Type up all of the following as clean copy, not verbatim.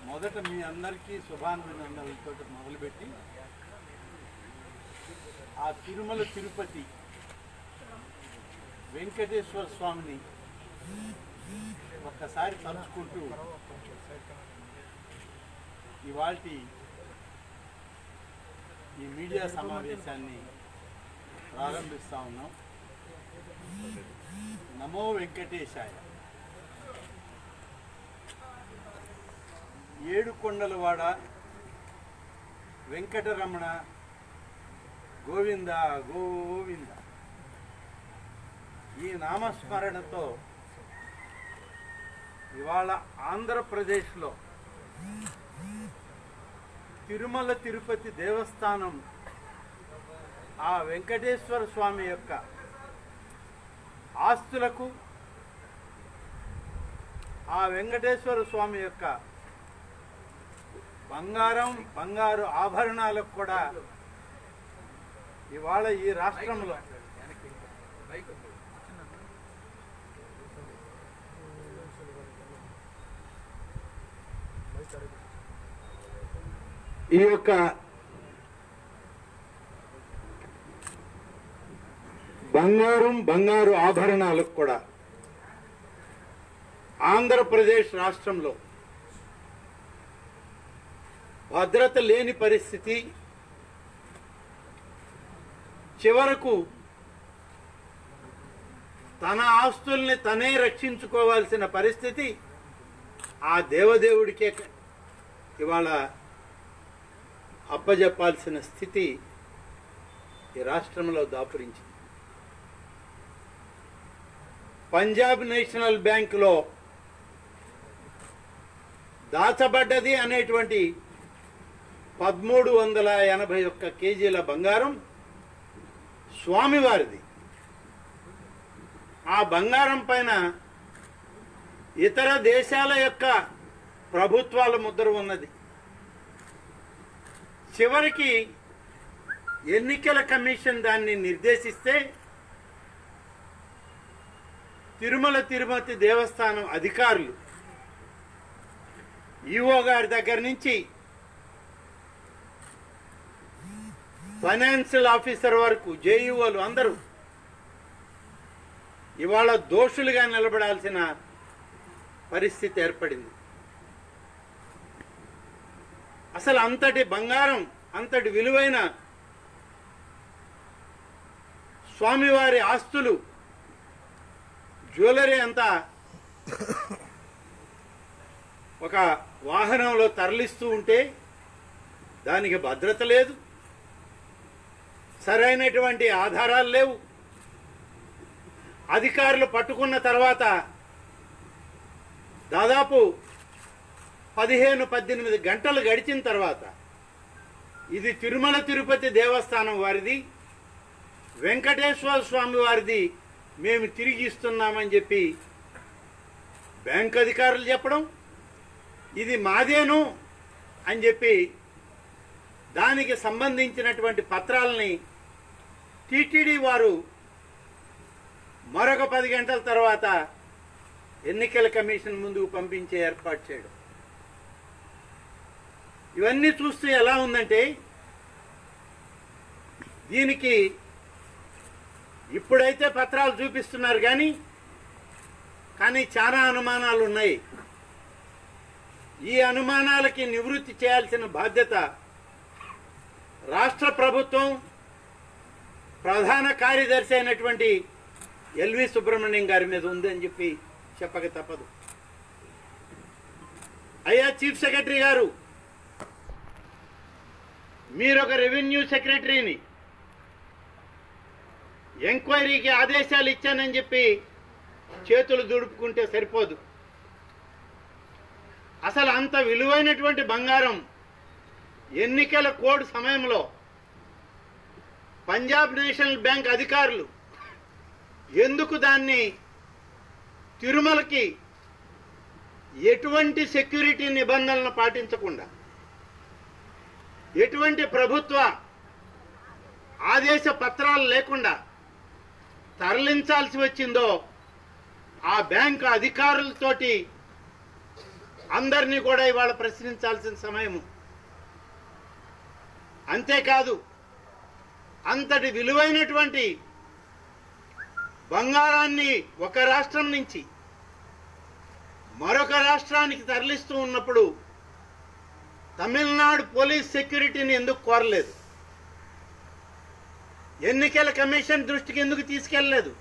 మొదట మీ అందరికీ శుభాభినందనలతో మొదలుపెట్టి ఆ తిరుమల తిరుపతి వెంకటేశ్వర స్వామిని ఒక్కసారి తలుచుకుంటూ ఇవాల్టి ఈ మీడియా సమావేశాన్ని ప్రారంభిస్తా ఉన్నాం. నమో వెంకటేశాయ. ఏడుకొండలవాడ వెంకటరమణ గోవింద గోవింద ఈ నామస్మరణతో ఇవాళ ఆంధ్రప్రదేశ్లో తిరుమల తిరుపతి దేవస్థానం ఆ వెంకటేశ్వర స్వామి యొక్క ఆస్తులకు, ఆ వెంకటేశ్వర స్వామి యొక్క బంగారు ఆభరణాలకు కూడా ఇవాళ ఈ రాష్ట్రంలో ఈ యొక్క బంగారు ఆభరణాలకు కూడా ఆంధ్రప్రదేశ్ రాష్ట్రంలో భద్రత లేని పరిస్థితి, చివరకు తన ఆస్తుల్ని తనే రక్షించుకోవాల్సిన పరిస్థితి ఆ దేవదేవుడికే ఇవాళ అప్పజెప్పాల్సిన స్థితి ఈ రాష్ట్రంలో దాపురించింది. పంజాబ్ నేషనల్ బ్యాంకులో దాచబడ్డది అనేటువంటి 1381 కేజీల బంగారం స్వామివారిది. ఆ బంగారం పైన ఇతర దేశాల యొక్క ప్రభుత్వాల ముద్ర ఉన్నది. చివరికి ఎన్నికల కమిషన్ దాన్ని నిర్దేశిస్తే తిరుమల తిరుపతి దేవస్థానం అధికారులు ఈఓ గారి దగ్గర నుంచి ఫైనాన్షియల్ ఆఫీసర్ వరకు జేఈఓలు అందరూ ఇవాళ దోషులుగా నిలబడాల్సిన పరిస్థితి ఏర్పడింది. అసలు అంతటి బంగారం, అంతటి విలువైన స్వామివారి ఆస్తులు, జ్యువెలరీ అంతా ఒక వాహనంలో తరలిస్తూ ఉంటే దానికి భద్రత లేదు, సరైనటువంటి ఆధారాలు లేవు. అధికారులు పట్టుకున్న తర్వాత దాదాపు 15-18 గంటలు గడిచిన తర్వాత ఇది తిరుమల తిరుపతి దేవస్థానం వారిది, వెంకటేశ్వర స్వామి వారిది, మేము తిరిగి ఇస్తున్నామని చెప్పి బ్యాంక్ అధికారులు చెప్పడం, ఇది మాదేను అని చెప్పి దానికి సంబంధించినటువంటి పత్రాలని టీటీడీ వారు మరొక 10 గంటల తర్వాత ఎన్నికల కమిషన్ ముందుకు పంపించే ఏర్పాటు చేయడం. ఇవన్నీ చూస్తే ఎలా ఉందంటే, దీనికి ఇప్పుడైతే పత్రాలు చూపిస్తున్నారు కానీ చాలా అనుమానాలు ఉన్నాయి. ఈ అనుమానాలకి నివృత్తి చేయాల్సిన బాధ్యత రాష్ట్ర ప్రభుత్వం ప్రధాన కార్యదర్శి అయినటువంటి ఎల్వి సుబ్రహ్మణ్యం గారి మీద ఉందని చెప్పి చెప్పక తప్పదు. అయ్యా చీఫ్ సెక్రటరీ గారు, మీరొక రెవెన్యూ సెక్రటరీని ఎంక్వైరీకి ఆదేశాలు ఇచ్చానని చెప్పి చేతులు దుడుపుకుంటే సరిపోదు. అసలు అంత విలువైనటువంటి బంగారం ఎన్నికల కోడ్ సమయంలో పంజాబ్ నేషనల్ బ్యాంక్ అధికారులు ఎందుకు దాన్ని తిరుమలకి ఎటువంటి సెక్యూరిటీ నిబంధనలను పాటించకుండా, ఎటువంటి ప్రభుత్వ ఆదేశ పత్రాలు లేకుండా తరలించాల్సి వచ్చిందో ఆ బ్యాంకు అధికారులతోటి అందరినీ కూడా ఇవాళ ప్రశ్నించాల్సిన సమయము. అంతేకాదు అంతటి విలువైనటువంటి బంగారాన్ని ఒక రాష్ట్రం నుంచి మరొక రాష్ట్రానికి తరలిస్తూ ఉన్నప్పుడు తమిళనాడు పోలీస్ సెక్యూరిటీని ఎందుకు కోరలేదు? ఎన్నికల కమిషన్ దృష్టికి ఎందుకు తీసుకెళ్లలేదు?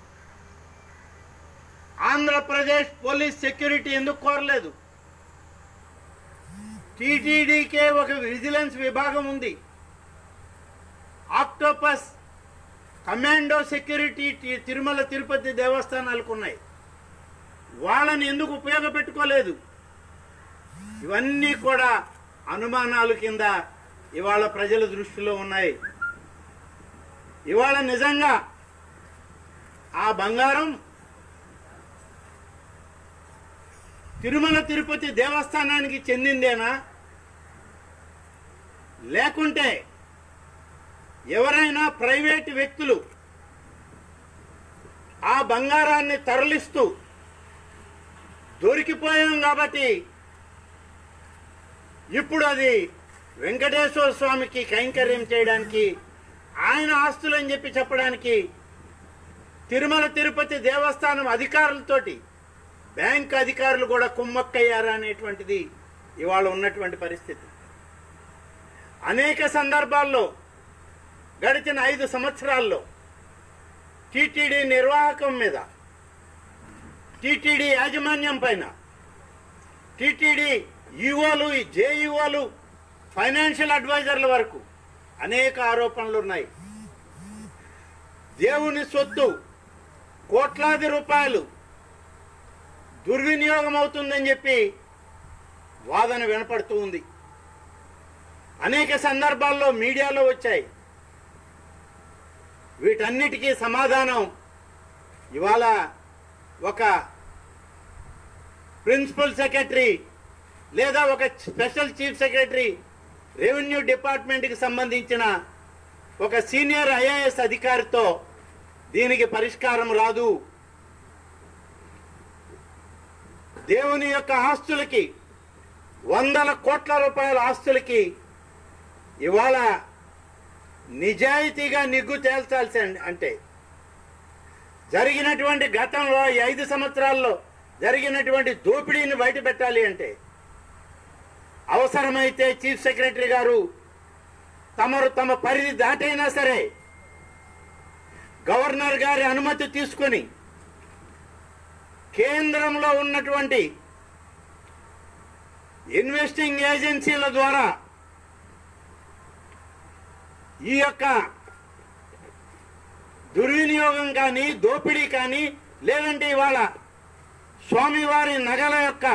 ఆంధ్రప్రదేశ్ పోలీస్ సెక్యూరిటీ ఎందుకు కోరలేదు? టీటీడీకే ఒక విజిలెన్స్ విభాగం ఉంది. Octopus commando security Tirumala Tirupati దేవస్థానాలకు ఉన్నాయి. వాళ్ళని ఎందుకు ఉపయోగపెట్టుకోలేదు? ఇవన్నీ కూడా అనుమానాలు కింద ఇవాళ ప్రజల దృష్టిలో ఉన్నాయి. ఇవాళ నిజంగా ఆ బంగారం తిరుమల తిరుపతి దేవస్థానానికి చెందిందేనా, లేకుంటే ఎవరైనా ప్రైవేటు వ్యక్తులు ఆ బంగారాన్ని తరలిస్తూ దొరికిపోయాం కాబట్టి ఇప్పుడు అది వెంకటేశ్వర స్వామికి కైంకర్యం చేయడానికి, ఆయన ఆస్తులని చెప్పి చెప్పడానికి తిరుమల తిరుపతి దేవస్థానం అధికారులతోటి బ్యాంక్ అధికారులు కూడా కుమ్మక్కయ్యారా అనేటువంటిది ఇవాళ ఉన్నటువంటి పరిస్థితి. అనేక సందర్భాల్లో గడిచిన 5 సంవత్సరాల్లో టీటీడీ నిర్వాహకం మీద, టీటీడీ యాజమాన్యం పైన, టీటీడీ ఈఓలు, జేఈఓలు, ఫైనాన్షియల్ అడ్వైజర్ల వరకు అనేక ఆరోపణలు ఉన్నాయి. దేవుని సొత్తు కోట్లాది రూపాయలు దుర్వినియోగం అవుతుందని చెప్పి వాదన వినపడుతూ ఉంది. అనేక సందర్భాల్లో మీడియాలో వచ్చాయి. వీటన్నిటికీ సమాధానం ఇవాళ ఒక ప్రిన్సిపల్ సెక్రటరీ లేదా ఒక స్పెషల్ చీఫ్ సెక్రటరీ రెవెన్యూ డిపార్ట్మెంట్కి సంబంధించిన ఒక సీనియర్ ఐఏఎస్ అధికారితో దీనికి పరిష్కారం రాదు. దేవుని యొక్క ఆస్తులకి, వందల కోట్ల రూపాయల ఆస్తులకి ఇవాళ నిజాయితీగా నిగ్గు తేల్చాల్సి అంటే జరిగినటువంటి గతంలో 5 సంవత్సరాల్లో జరిగినటువంటి దోపిడీని బయట పెట్టాలి అంటే అవసరమైతే చీఫ్ సెక్రటరీ గారు తమ పరిధి దాటైనా సరే గవర్నర్ గారి అనుమతి తీసుకొని కేంద్రంలో ఉన్నటువంటి ఇన్వెస్టింగ్ ఏజెన్సీల ద్వారా ఈ యొక్క దుర్వినియోగం కానీ, దోపిడీ కానీ, లేదంటే ఇవాళ స్వామివారి నగల యొక్క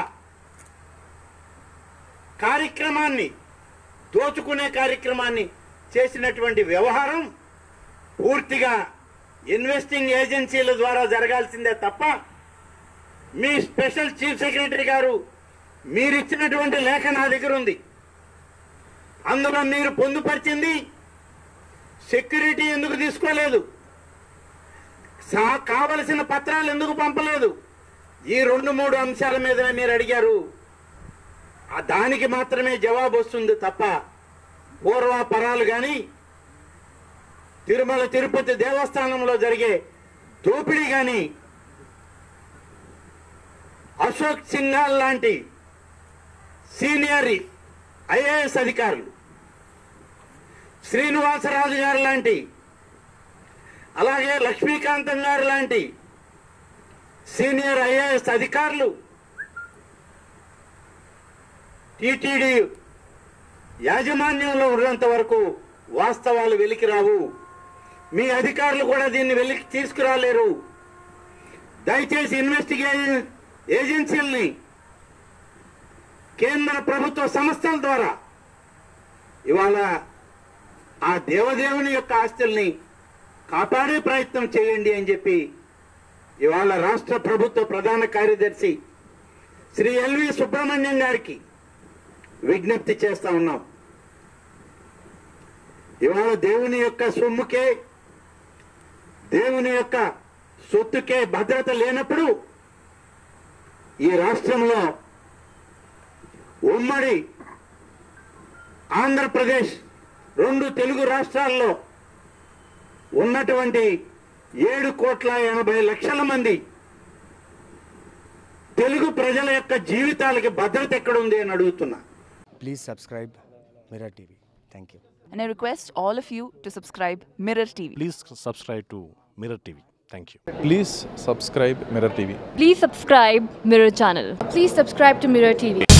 కార్యక్రమాన్ని, దోచుకునే కార్యక్రమాన్ని చేసినటువంటి వ్యవహారం పూర్తిగా ఇన్వెస్టింగ్ ఏజెన్సీల ద్వారా జరగాల్సిందే తప్ప మీ స్పెషల్ చీఫ్ సెక్రటరీ గారు మీరిచ్చినటువంటి లేఖ నా దగ్గర ఉంది. అందులో మీరు పొందుపరిచింది సెక్యూరిటీ ఎందుకు తీసుకోలేదు, కావలసిన పత్రాలు ఎందుకు పంపలేదు, ఈ 2-3 అంశాల మీదనే మీరు అడిగారు. దానికి మాత్రమే జవాబు వస్తుంది తప్ప పూర్వాపరాలు కానీ, తిరుమల తిరుపతి దేవస్థానంలో జరిగే దోపిడీ కానీ, అశోక్ సింఘాల్ లాంటి సీనియర్ ఐఏఎస్ అధికారులు, శ్రీనివాసరాజు గారు లాంటి, అలాగే లక్ష్మీకాంతం గారు లాంటి సీనియర్ ఐఏఎస్ అధికారులు టీటీడీ యాజమాన్యంలో ఉన్నంత వరకు వాస్తవాలు వెలికి రావు. మీ అధికారులు కూడా దీన్ని వెలికి తీసుకురాలేరు. దయచేసి ఇన్వెస్టిగేషన్ ఏజెన్సీలని కేంద్ర ప్రభుత్వ సంస్థల ద్వారా ఇవాళ ఆ దేవదేవుని యొక్క ఆస్తుల్ని కాపాడే ప్రయత్నం చేయండి అని చెప్పి ఇవాళ రాష్ట్ర ప్రభుత్వ ప్రధాన కార్యదర్శి శ్రీ ఎల్వి సుబ్రహ్మణ్యం గారికి విజ్ఞప్తి చేస్తా ఉన్నాం. ఇవాళ దేవుని యొక్క సొమ్ముకే, దేవుని యొక్క సొత్తుకే భద్రత లేనప్పుడు ఈ రాష్ట్రంలో ఉమ్మడి ఆంధ్రప్రదేశ్ 2 తెలుగు రాష్ట్రాల్లో ఉన్నటువంటి 7,80,00,000 మంది తెలుగు ప్రజల యొక్క జీవితాలకి భద్రత ఎక్కడుంది అని అడుగుతున్నా. Please subscribe Mirror TV. Thank you. And I request all of you to subscribe Mirror TV. Please subscribe to Mirror TV. Thank you. Please subscribe Mirror TV. Please subscribe Mirror channel. Please subscribe to Mirror TV.